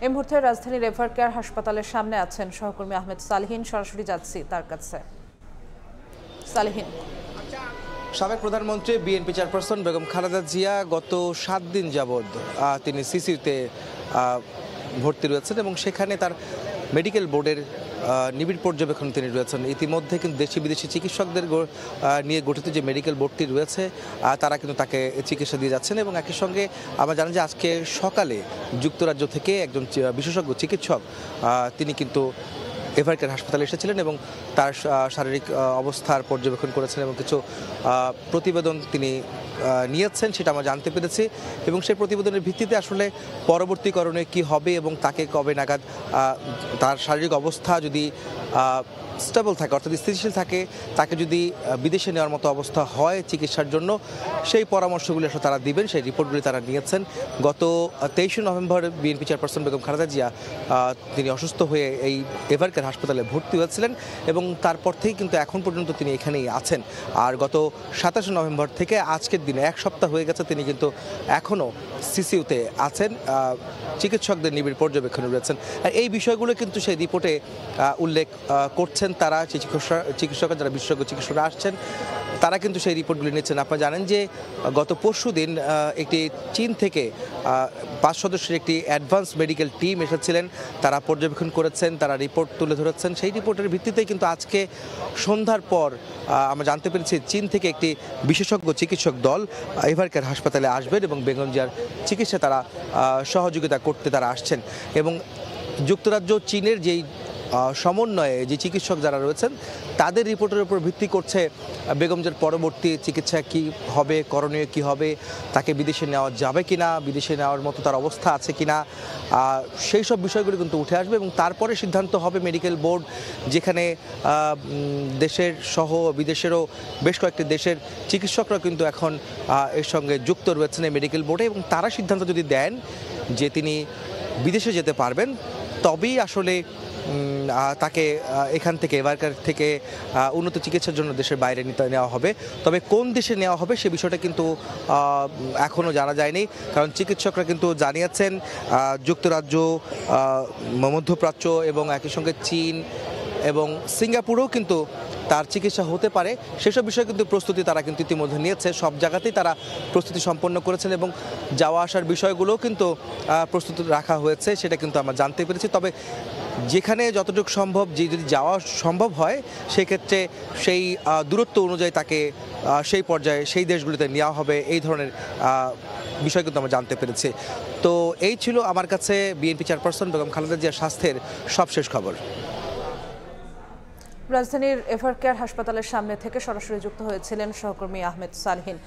এই মুহূর্তে রাজধানীর এভারকেয়ার হাসপাতালের সামনে আছেন সহকর্মী আহমেদ সালেহিন। সরাসরি যাচ্ছি তার কাছে। সালেহিন, সাবেক প্রধানমন্ত্রী বিএনপি চেয়ারপারসন বেগম খালেদা জিয়া গত 7 দিন যাবৎ তিনি সিসিউতে ভর্তি রয়েছেন এবং সেখানে তার মেডিকেল বোর্ডের নিবিড় পর্যবেক্ষণ তিনি রয়েছেন। ইতিমধ্যে কিন্তু দেশি বিদেশি চিকিৎসকদের নিয়ে গঠিত যে মেডিকেল বোর্ডটি রয়েছে তারা কিন্তু তাকে চিকিৎসা দিয়ে যাচ্ছেন এবং একই সঙ্গে আমরা জানি যে আজকে সকালে যুক্তরাজ্য থেকে একজন বিশেষজ্ঞ চিকিৎসক তিনি কিন্তু এভারকেয়ার হাসপাতালে এসেছিলেন এবং তার শারীরিক অবস্থার পর্যবেক্ষণ করেছেন এবং কিছু প্রতিবেদন তিনি নিয়েছেন সেটা আমরা জানতে পেরেছি এবং সেই প্রতিবেদনের ভিত্তিতে আসলে পরবর্তী করণীয় কী হবে এবং তাকে কবে নাগাদ তার শারীরিক অবস্থা যদি স্টেবল থাকে অর্থাৎ স্থিতিশীল থাকে, তাকে যদি বিদেশে নেওয়ার মতো অবস্থা হয় চিকিৎসার জন্য সেই পরামর্শগুলি আসলে তারা দিবেন, সেই রিপোর্টগুলি তারা নিয়েছেন। গত 23 November BNP chairperson Begum Khaleda Zia তিনি অসুস্থ হয়ে এই এভারকেয়ার হাসপাতালে ভর্তি হয়েছিলেন এবং তারপর থেকেই কিন্তু এখন পর্যন্ত তিনি এখানেই আছেন। আর গত 27 নভেম্বর থেকে আজকের দিনে 1 সপ্তাহ হয়ে গেছে তিনি কিন্তু এখনও সিসিউতে আছেন, চিকিৎসকদের নিবিড় পর্যবেক্ষণে রয়েছেন। আর এই বিষয়গুলো কিন্তু সেই রিপোর্টে উল্লেখ করছেন তারা চিকিৎসকরা, যারা বিশেষজ্ঞ চিকিৎসকরা আসছেন তারা কিন্তু সেই রিপোর্টগুলি নিচ্ছেন। আপনারা জানেন যে গত পরশু দিন একটি চীন থেকে 5 সদস্যের একটি অ্যাডভান্স মেডিকেল টিম এসেছিলেন, তারা পর্যবেক্ষণ করেছেন, তারা রিপোর্ট তুলে ধরেছেন। সেই রিপোর্টের ভিত্তিতেই কিন্তু আজকে সন্ধ্যার পর আমরা জানতে পেরেছি চীন থেকে একটি বিশেষজ্ঞ চিকিৎসক দল এভারকেয়ার হাসপাতালে আসবেন এবং বেগম জিয়ার চিকিৎসা তারা সহযোগিতা করতে তারা আসছেন এবং যুক্তরাজ্য চীনের যেই সমন্বয়ে যে চিকিৎসক যারা রয়েছেন তাদের রিপোর্টের উপর ভিত্তি করছে বেগম জিয়ার পরবর্তী চিকিৎসা কি হবে, করণীয় কি হবে, তাকে বিদেশে নেওয়া যাবে কিনা, বিদেশে নেওয়ার মতো তার অবস্থা আছে কিনা, সেই সব বিষয়গুলো কিন্তু উঠে আসবে এবং তারপরে সিদ্ধান্ত হবে মেডিকেল বোর্ড, যেখানে দেশের সহ বিদেশেরও বেশ কয়েকটি দেশের চিকিৎসকরা কিন্তু এখন এর সঙ্গে যুক্ত রয়েছেন এই মেডিকেল বোর্ডে এবং তারা সিদ্ধান্ত যদি দেন যে তিনি বিদেশে যেতে পারবেন তবেই আসলে তাকে এখান থেকে এভারকেয়ার থেকে উন্নত চিকিৎসার জন্য দেশের বাইরে নেওয়া হবে। তবে কোন দেশে নেওয়া হবে সে বিষয়টা কিন্তু এখনও জানা যায়নি, কারণ চিকিৎসকরা কিন্তু জানিয়েছেন যুক্তরাজ্য, মধ্যপ্রাচ্য এবং একই সঙ্গে চীন এবং সিঙ্গাপুরেও কিন্তু তার চিকিৎসা হতে পারে, সেসব বিষয়ে কিন্তু প্রস্তুতি তারা কিন্তু ইতিমধ্যে নিয়েছে। সব জায়গাতেই তারা প্রস্তুতি সম্পন্ন করেছেন এবং যাওয়া আসার বিষয়গুলোও কিন্তু প্রস্তুতি রাখা হয়েছে, সেটা কিন্তু আমরা জানতে পেরেছি। তবে যেখানে যতটুকু সম্ভব যদি যাওয়া সম্ভব হয় সেক্ষেত্রে সেই দূরত্ব অনুযায়ী তাকে সেই পর্যায়ে সেই দেশগুলিতে নেওয়া হবে, এই ধরনের বিষয় কিন্তু আমরা জানতে পেরেছি। তো এই ছিল আমার কাছে বিএনপি চেয়ারপারসন বেগম খালেদা জিয়ার স্বাস্থ্যের সবশেষ খবর। রাজধানীর এভারকেয়ার হাসপাতালের সামনে থেকে সরাসরি যুক্ত হয়েছিলেন সহকর্মী আহমেদ সালেহিন।